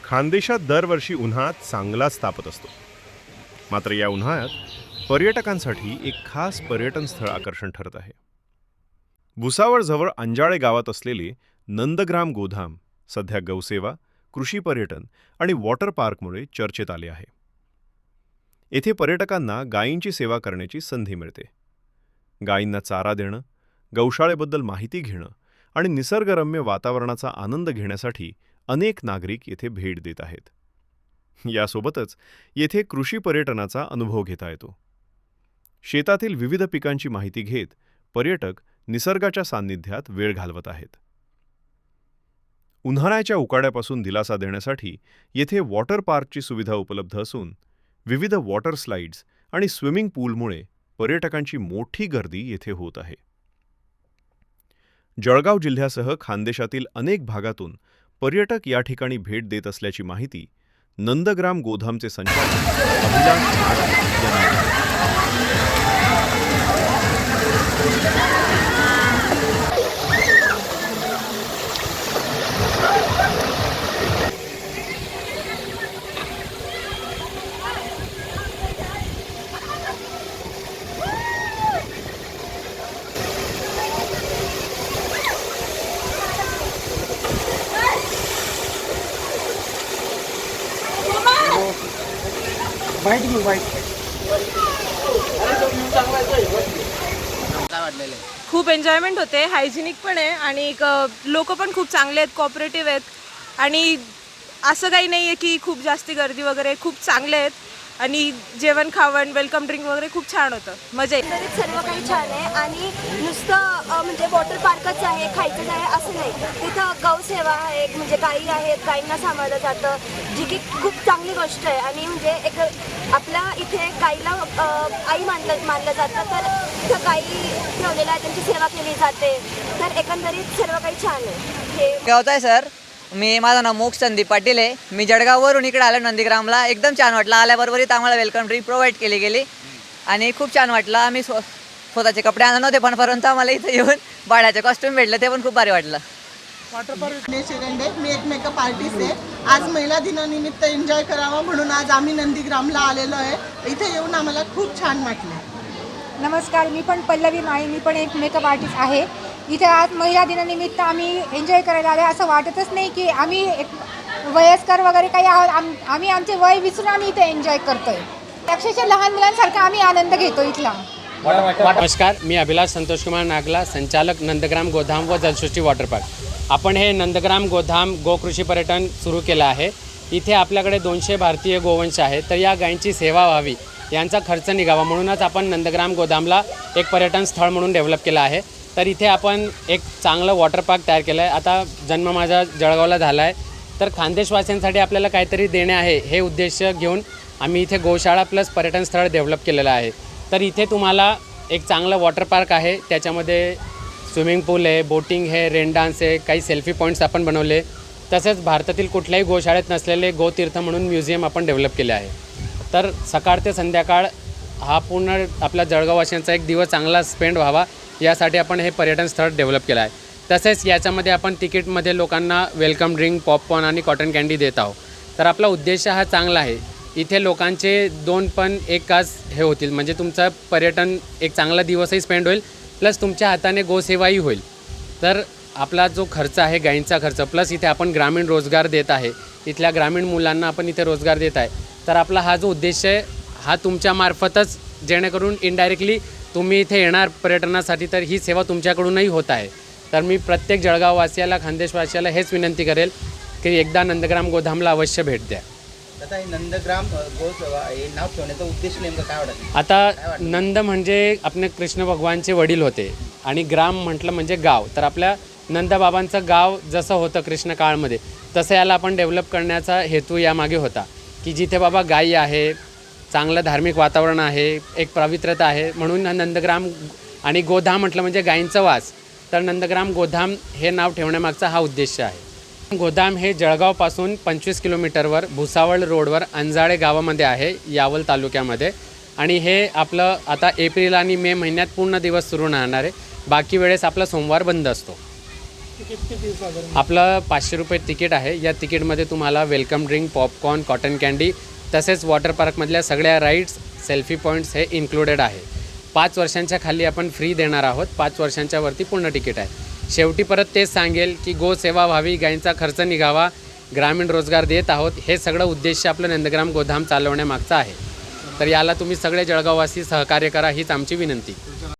खानदेशात दरवर्षी उन्हाळा चांगलाच तापत असतो. मात्र या उन्हाळ्यात पर्यटकांसाठी एक खास पर्यटन स्थळ आकर्षण ठरत आहे. भुसावळ जवळ अंजाळे गावात असलेले नंदग्राम गोधाम सध्या गौसेवा, कृषी पर्यटन आणि वॉटर पार्कमुळे चर्चेत आले आहे. येथे पर्यटकांना गायींची सेवा करण्याची संधी मिळते. गायींना चारा देणं, गौशाळेबद्दल माहिती घेणं आणि निसर्गरम्य वातावरणाचा आनंद घेण्यासाठी अनेक नागरिक येथे भेट देत आहेत. यासोबतच येथे कृषी पर्यटनाचा अनुभव घेता येतो. शेतातील विविध पिकांची माहिती घेत पर्यटक निसर्गाच्या सान्निध्यात वेळ घालवत आहेत. उन्हाळ्याच्या उकाड्यापासून दिलासा देण्यासाठी येथे वॉटर पार्कची सुविधा उपलब्ध असून विविध वॉटर स्लाइड्स आणि स्विमिंग पूलमुळे पर्यटकांची मोठी गर्दी येथे होत आहे. जळगाव जिल्ह्यासह खानदेशातील अनेक भागातून पर्यटक या ठिकाणी भेट देत असल्याची माहिती नंदग्राम गोधामचे संचालक अभिलाष नागरे यांनी दिली. खूप एन्जॉयमेंट होते, हायजिनिक पण आहे आणि लोक पण खूप चांगले आहेत, कोऑपरेटिव्ह आहेत आणि असं काही नाही आहे की खूप जास्ती गर्दी वगैरे. खूप चांगले आहेत आणि जेवण खावण वेलकम ड्रिंक वगैरे खूप छान होतं, मजा येते. सर्व काही छान आहे आणि नुसतं म्हणजे वॉटर पार्कच आहे, खायचंच आहे असं नाही. तिथं गौसेवा आहे, म्हणजे गायी आहेत, गायींना सांभाळलं जातं, जी की खूप चांगली गोष्ट आहे. आणि म्हणजे एक आपल्या इथे गाईला आई मानलं जातं, तर तिथं गाई ठेवलेल्या आहे, त्यांची सेवा केली जाते. तर एकंदरीत सर्व काही छान आहे. हे गावचा आहे सर. माझं नाव मोक्ष संदीप पाटील आहे. मी जळगाववरून इकडे आलो नंदीग्रामला. एकदम छान वाटलं. आल्याबरोबर इथं आम्हाला वेलकम ड्रिंक प्रोव्हाइड केली गेली आणि खूप छान वाटलं. आम्ही स्वतःचे कपडे आणले नव्हते, पण परंतु आम्हाला इथं येऊन बाळाचे कॉस्ट्यूम भेटलं, ते पण खूप भारी वाटलं. मी एक मेकअप आर्टिस्ट आहे. आज महिला दिनानिमित्त एन्जॉय करावं म्हणून आज आम्ही नंदीग्रामला आलेलो आहे. इथे येऊन आम्हाला खूप छान वाटलं. नमस्कार, मी पण पल्लवी माळी. मी पण एक मेकअप आर्टिस्ट आहे. इथे आज महिला दिनानिमित्त आम्ही एन्जॉय करायला आलो. असं वाटतच नाही की आम्ही एक वयस्कर वगैरे काही आहोत. आम्ही आमचे वय विसरून आम्ही इथे एन्जॉय करतोय. अक्षरशः लहान मुलांसारखा आम्ही आनंद घेतो इथला. नमस्कार, मी अभिलाष संतोषकुमार नागला, संचालक नंदग्राम गोधाम व जलसृष्टी वॉटर पार्क. आपण हे नंदग्राम गोधाम गोकृषी पर्यटन सुरू केलं आहे. इथे आपल्याकडे 200 भारतीय गोवंश आहेत. तर या गायींची सेवा व्हावी, यांचा खर्च निघावा म्हणूनच आपण नंदग्राम गोधामला एक पर्यटन स्थळ म्हणून डेव्हलप केलं आहे. तर इथे आपण एक चांगलं वॉटर पार्क तयार केलं आहे. आता जन्म माझा जळगावला झाला आहे, तर खानदेशवासियांसाठी आपल्याला काहीतरी देणे आहे हे उद्देश घेऊन आम्ही इथे गोशाळा प्लस पर्यटन स्थळ डेव्हलप केलेलं आहे. तर इथे तुम्हाला एक चांगलं वॉटर पार्क आहे, त्याच्यामध्ये स्विमिंग पूल आहे, बोटिंग आहे, रेन डान्स आहे, काही सेल्फी पॉईंट्स आपण बनवले. तसेच भारतातील कुठल्याही गोशाळेत नसलेले गोतीर्थ म्हणून म्युझियम आपण डेव्हलप केले आहे. तर सकाळ ते संध्याकाळ हा पूर्ण आपल्या जळगाववासियांचा एक दिवस चांगला स्पेंड व्हावा यासाठी आपण हे पर्यटन स्थळ डेव्हलप केलं आहे. तसेच याच्यामध्ये आपण तिकीटमध्ये लोकांना वेलकम ड्रिंक, पॉपकॉर्न आणि कॉटन कँडी देत आहोत. तर आपला उद्देश हा चांगला आहे. इथे लोकांचे 2 पण 1 तास हे होतील, म्हणजे तुमचं पर्यटन एक चांगला दिवसही स्पेंड होईल, प्लस तुमच्या हाताने गोसेवाही होईल. तर आपला जो खर्च आहे गायींचा खर्च, प्लस इथे आपण ग्रामीण रोजगार देत आहे, इथल्या ग्रामीण मुलांना आपण इथे रोजगार देत आहे. तर आपला हा जो उद्देश आहे हा तुमच्यामार्फतच, जेणेकरून इनडायरेक्टली तुम्ही इथे येणार पर्यटनासाठी, तर ही सेवा तुमच्याकडूनही होत आहे. तर मी प्रत्येक जळगाववासियाला, खानदेशवासियाला हेच विनंती करेल की एकदा नंदग्राम गोधामला अवश्य भेट द्या. आता हे नंदग्राम गोसेवा हे नाव ठेवण्याचा उद्देश नेमका काय वाटतं? आता नंद म्हणजे आपले कृष्ण भगवानचे वडील होते आणि ग्राम म्हटलं म्हणजे गाव. तर आपल्या नंदबाबांचं गाव जसं होतं कृष्ण काळमध्ये, तसं याला आपण डेव्हलप करण्याचा हेतू यामागे होता की जिथे बाबा गायी आहे, चांगलं धार्मिक वातावरण आहे, एक पवित्रता आहे, म्हणून नंदग्राम आणि गोधाम म्हटलं म्हणजे गायींचं वास. तर नंदग्राम गोधाम हे नाव ठेवण्यामागचा हा उद्देश आहे. गोधाम हे जळगावपासून 25 किलोमीटरवर भुसावळ रोडवर अंजाळे गावामध्ये आहे, यावल तालुक्यामध्ये. आणि हे आपलं आता एप्रिल आणि मे महिन्यात पूर्ण दिवस सुरू राहणार आहे. बाकी वेळेस आपला सोमवार बंद असतो. आपलं 500 रुपये तिकीट आहे. या तिकीटमध्ये तुम्हाला welcome drink, popcorn, cotton candy तसेच वॉटर पार्कमधल्या सगळ्या राईड्स, सेल्फी पॉईंट्स हे इन्क्लुडेड आहे. 5 वर्षांच्या खाली आपण फ्री देणार आहोत. 5 वर्षांच्या वरती पूर्ण तिकीट आहे. शेवटी परत तेच सांगेल की गोसेवा व्हावी, गायींचा खर्च निघावा, ग्रामीण रोजगार देत आहोत. हे सगळं उद्देश आपलं नंदग्राम गोधाम चालवण्यामागचा आहे. तर याला तुम्ही सगळे जळगाववासी सहकार्य करा हीच आमची विनंती.